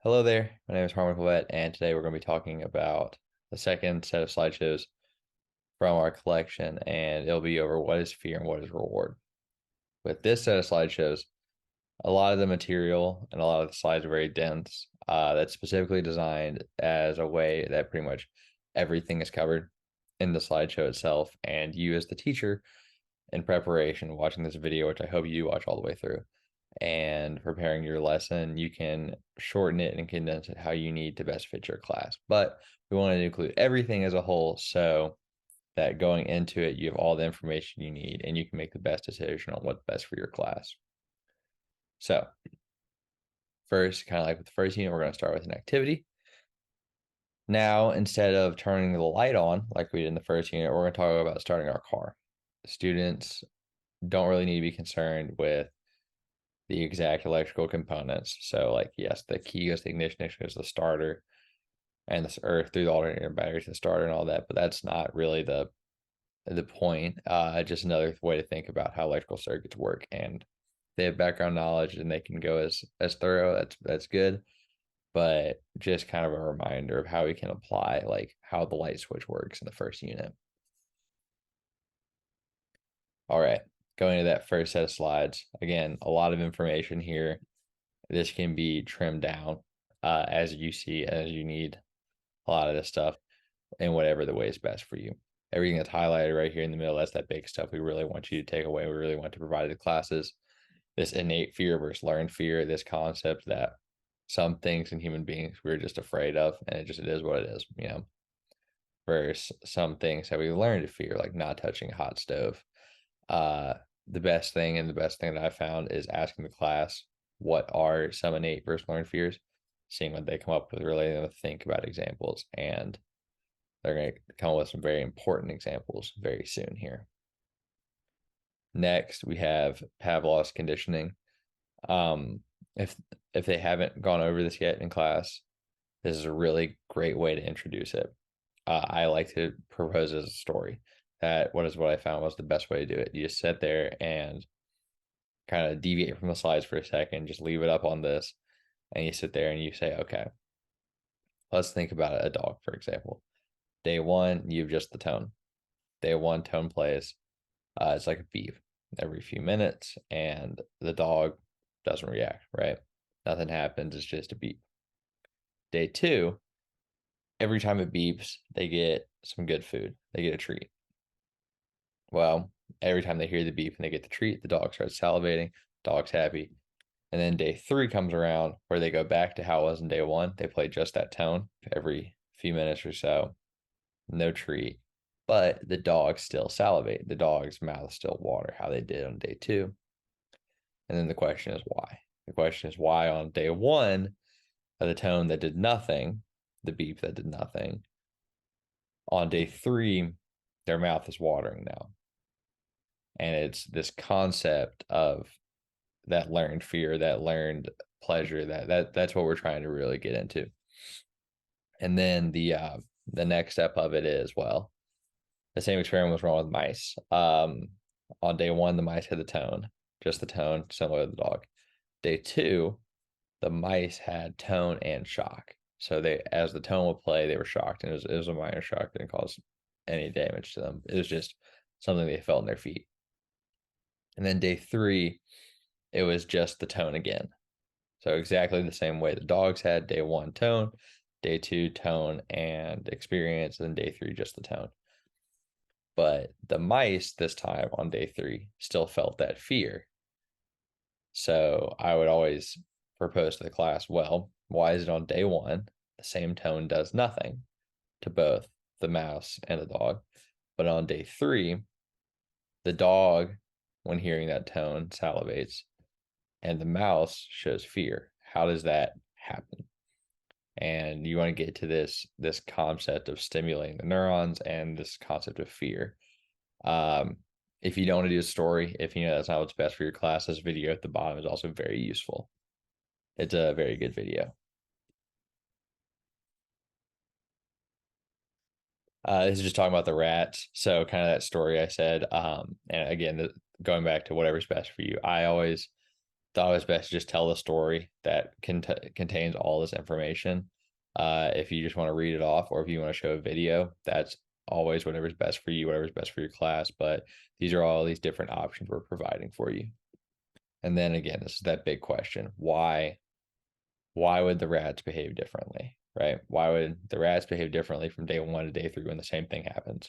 Hello there, my name is Harmon Collette, and today we're going to be talking about the second set of slideshows from our collection, and it'll be over what is fear and what is reward. With this set of slideshows, a lot of the material and a lot of the slides are very dense. That's specifically designed as a way that pretty much everything is covered in the slideshow itself, and you as the teacher in preparation watching this video, which I hope you watch all the way through, and preparing your lesson, you can shorten it and condense it how you need to best fit your class. But we wanted to include everything as a whole so that going into it, you have all the information you need and you can make the best decision on what's best for your class. So first, kind of like with the first unit, we're going to start with an activity. Now, instead of turning the light on like we did in the first unit, we're going to talk about starting our car. Students don't really need to be concerned with the exact electrical components. So, like, yes, the key goes to the ignition goes to the starter, and this or through the alternator battery to the starter and all that. But that's not really the point. Just another way to think about how electrical circuits work. And they have background knowledge and they can go as thorough. That's good. But just kind of a reminder of how we can apply like how the light switch works in the first unit. All right, going to that first set of slides. Again, a lot of information here. This can be trimmed down as you see, as you need a lot of this stuff in whatever the way is best for you. Everything that's highlighted right here in the middle, that's that big stuff we really want you to take away. We really want to provide the classes this innate fear versus learned fear, this concept that some things in human beings we're just afraid of, and it is what it is, versus some things that we learn to fear, like not touching a hot stove. The best thing that I found is asking the class what are some innate versus learned fears, seeing what they come up with, really to think about examples, and they're going to come up with some very important examples very soon here. Next, we have Pavlov's conditioning. If they haven't gone over this yet in class, this is a really great way to introduce it. I like to propose as a story. What I found was the best way to do it. You just sit there and kind of deviate from the slides for a second, just leave it up on this, and you sit there and you say, okay, let's think about a dog, for example. Day one, you adjust the tone. Day one, tone plays. It's like a beep every few minutes, and the dog doesn't react, right? Nothing happens, it's just a beep. Day two, every time it beeps, they get some good food. They get a treat. Well, every time they hear the beep and they get the treat, the dog starts salivating, dog's happy. And then day three comes around where they go back to how it was in day one. They play just that tone every few minutes or so. No treat. But the dogs still salivate. The dog's mouth still water how they did on day two. And then the question is why? The question is why on day one, the tone that did nothing, the beep that did nothing, on day three, their mouth is watering now. And it's this concept of that learned fear, that learned pleasure, that's what we're trying to really get into. And then the next step of it is, well, the same experiment was wrong with mice. On day one, the mice had the tone, just the tone, similar to the dog. Day two, the mice had tone and shock. So as the tone would play, they were shocked, and it was a minor shock, didn't cause any damage to them. It was just something they felt in their feet. And then day three, it was just the tone again. So exactly the same way the dogs had day one tone, day two tone and experience, and then day three just the tone. But the mice this time on day three still felt that fear. So I would always propose to the class, well, why is it on day one the same tone does nothing to both the mouse and the dog, but on day three, the dog, when hearing that tone, salivates, and the mouse shows fear? How does that happen? And you want to get to this concept of stimulating the neurons and this concept of fear. If you don't want to do a story, if you know that's not what's best for your class, this video at the bottom is also very useful. It's a very good video. This is just talking about the rats. So kind of that story I said. And again, going back to whatever's best for you. I always it's always best to just tell the story that contains all this information. If you just want to read it off, or if you want to show a video, that's always whatever's best for you, whatever's best for your class. But these are all these different options we're providing for you. And then again, this is that big question: why would the rats behave differently, right? Why would the rats behave differently from day 1 to day 3 when the same thing happens?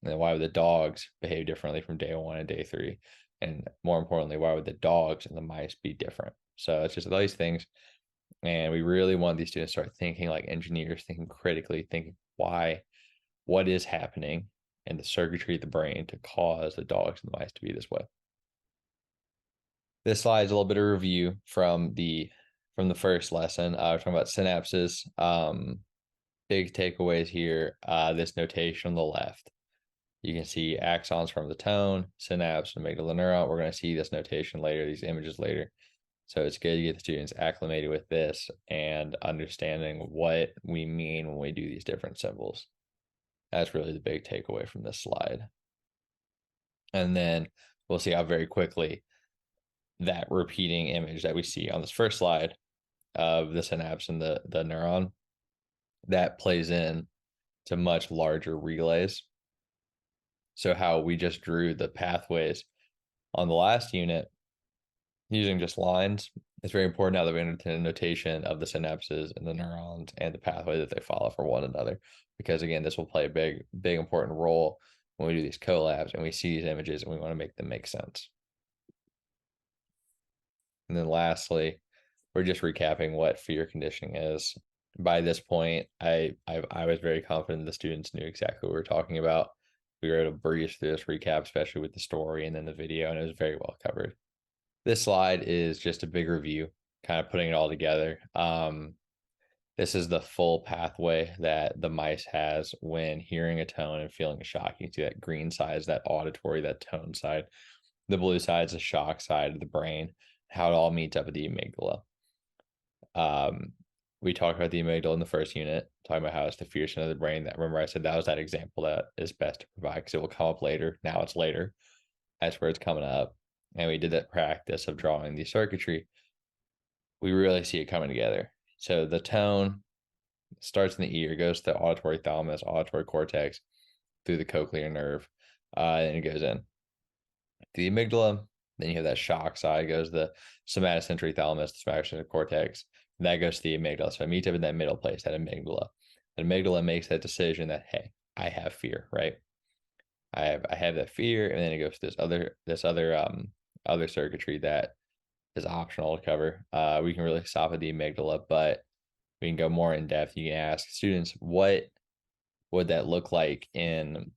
And then why would the dogs behave differently from day 1 to day 3? And more importantly, why would the dogs and the mice be different? So it's just all these things. And we really want these students to start thinking like engineers, thinking critically, thinking what is happening in the circuitry of the brain to cause the dogs and the mice to be this way. This slide is a little bit of review from the first lesson. We're talking about synapses. Big takeaways here. This notation on the left. You can see axons from the tone, synapse, amygdala neuron. We're going to see this notation later, these images later. So it's good to get the students acclimated with this and understanding what we mean when we do these different symbols. That's really the big takeaway from this slide. And then we'll see how very quickly that repeating image that we see on this first slide of the synapse and the neuron, that plays in to much larger relays. So how we just drew the pathways on the last unit using just lines, it's very important now that we understand the notation of the synapses and the neurons and the pathway that they follow for one another. Because again, this will play a big important role when we do these collabs and we see these images and we want to make them make sense. And then lastly, we're just recapping what fear conditioning is. By this point, I was very confident the students knew exactly what we were talking about. We were able to breeze through this recap, especially with the story and then the video, and it was very well covered. This slide is just a big review, kind of putting it all together. This is the full pathway that the mice has when hearing a tone and feeling a shock. You can see that green side is that auditory, that tone side. The blue side is the shock side of the brain, how it all meets up at the amygdala. We talked about the amygdala in the first unit, talking about how it's the fear center of the brain. That, remember I said that was that example that is best to provide because it will come up later. Now it's later. That's where it's coming up. And we did that practice of drawing the circuitry. We really see it coming together. So the tone starts in the ear, goes to the auditory thalamus, auditory cortex, through the cochlear nerve, and it goes in. The amygdala, then you have that shock side, goes the somatosensory thalamus, the somatosensory cortex, and that goes to the amygdala. So it meets up in that middle place, that amygdala. The amygdala makes that decision that, hey, I have fear, right? I have that fear, and then it goes to this other circuitry that is optional to cover. We can really stop at the amygdala, but we can go more in depth. You can ask students, what would that look like in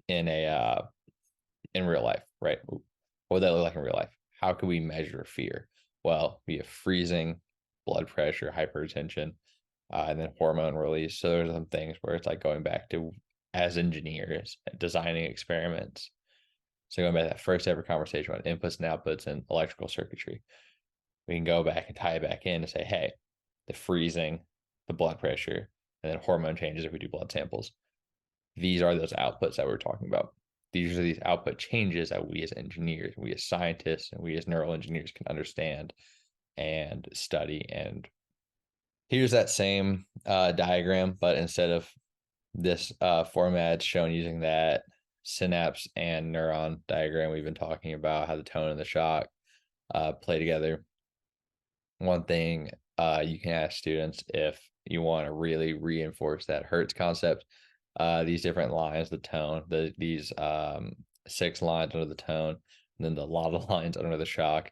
real life, right? What would that look like in real life? How can we measure fear? Well, we have freezing, blood pressure, hypertension, and then hormone release. So there's some things where it's like going back to, as engineers, designing experiments. So going back to that first ever conversation about inputs and outputs and electrical circuitry, we can go back and tie it back in and say, hey, the freezing, the blood pressure, and then hormone changes if we do blood samples. These are those outputs that we're talking about. These are these output changes that we as engineers, we as scientists, and we as neural engineers can understand and study. And here's that same diagram, but instead of this format shown using that synapse and neuron diagram we've been talking about, how the tone and the shock play together. One thing you can ask students if you want to really reinforce that Hertz concept, these different lines, the tone, these 6 lines under the tone, and then the lava lines under the shock,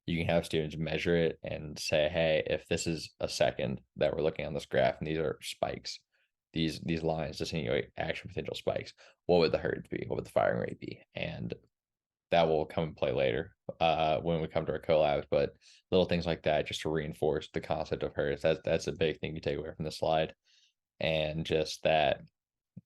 you can have students measure it and say, hey, if this is a second that we're looking on this graph and these are spikes, these lines insinuate action potential spikes, what would the Hertz be? What would the firing rate be? And that will come and play later when we come to our collabs, but little things like that just to reinforce the concept of Hertz. That's a big thing you take away from the slide. And just that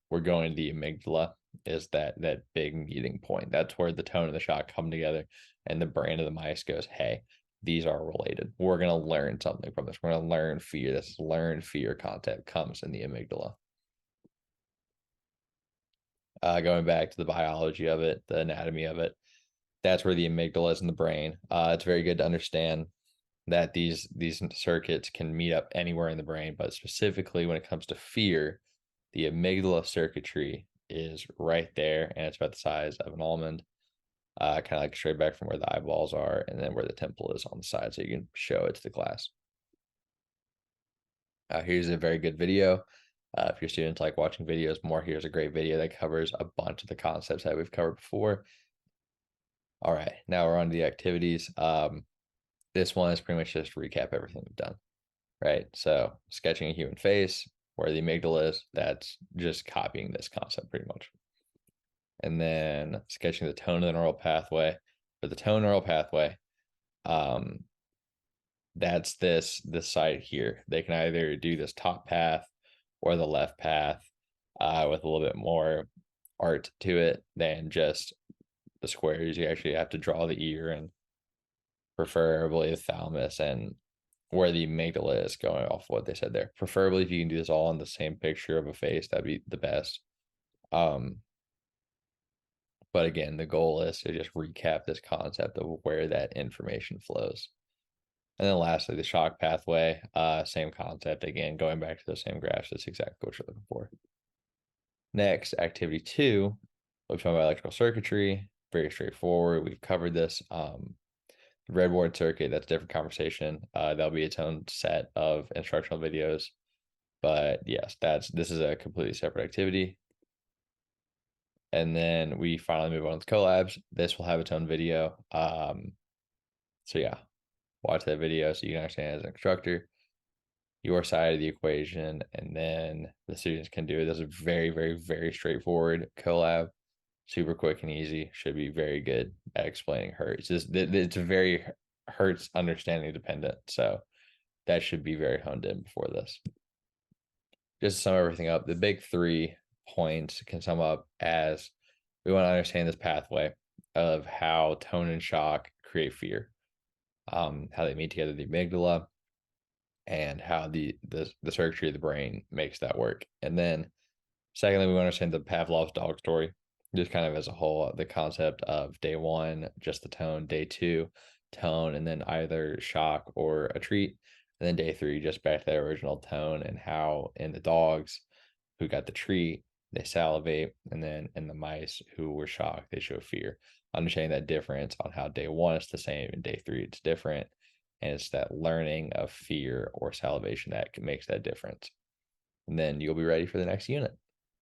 we're going to the amygdala is that big meeting point. That's where the tone and the shock come together and the brain of the mice goes, hey, these are related. We're going to learn something from this. We're going to learn fear. This learned fear concept comes in the amygdala. Going back to the biology of it, the anatomy of it, That's where the amygdala is in the brain. It's very good to understand that these circuits can meet up anywhere in the brain, but specifically when it comes to fear, the amygdala circuitry is right there, and it's about the size of an almond, kind of like straight back from where the eyeballs are, and then where the temple is on the side, so you can show it to the class. Here's a very good video. If your students like watching videos more, here's a great video that covers a bunch of the concepts that we've covered before. All right, now we're on to the activities. This one is pretty much just to recap everything we've done, right? So sketching a human face, where the amygdala is, that's just copying this concept pretty much. And then sketching the tone of the neural pathway. For the tone neural pathway, that's this site here. They can either do this top path or the left path with a little bit more art to it than just the squares. You actually have to draw the ear and preferably the thalamus and where the amygdala is, going off what they said there. Preferably if you can do this all in the same picture of a face, that'd be the best. But again, the goal is to just recap this concept of where that information flows. And then lastly, the shock pathway, same concept. Again, going back to those same graphs, that's exactly what you're looking for. Next, activity 2, we've talked about electrical circuitry, very straightforward. We've covered this. Reward circuit, that's a different conversation. That'll be its own set of instructional videos. But yes, this is a completely separate activity. And then we finally move on to collabs. This will have its own video. So yeah, watch that video so you can understand as an instructor your side of the equation, and then the students can do it. This is very, very, very straightforward collab, super quick and easy. Should be very good at explaining Hertz. It's very Hertz understanding dependent, so that should be very honed in before this. Just to sum everything up, the big 3 points can sum up as we want to understand this pathway of how tone and shock create fear, how they meet together, the amygdala, and how the circuitry of the brain makes that work. And then secondly, we want to understand the Pavlov's dog story, just kind of as a whole, the concept of day 1, just the tone, day 2, tone, and then either shock or a treat. And then day 3, just back to that original tone, and how in the dogs who got the treat, they salivate, and then in the mice who were shocked, they show fear. Understanding that difference on how day 1 is the same and day 3 it's different. And it's that learning of fear or salivation that makes that difference. And then you'll be ready for the next unit.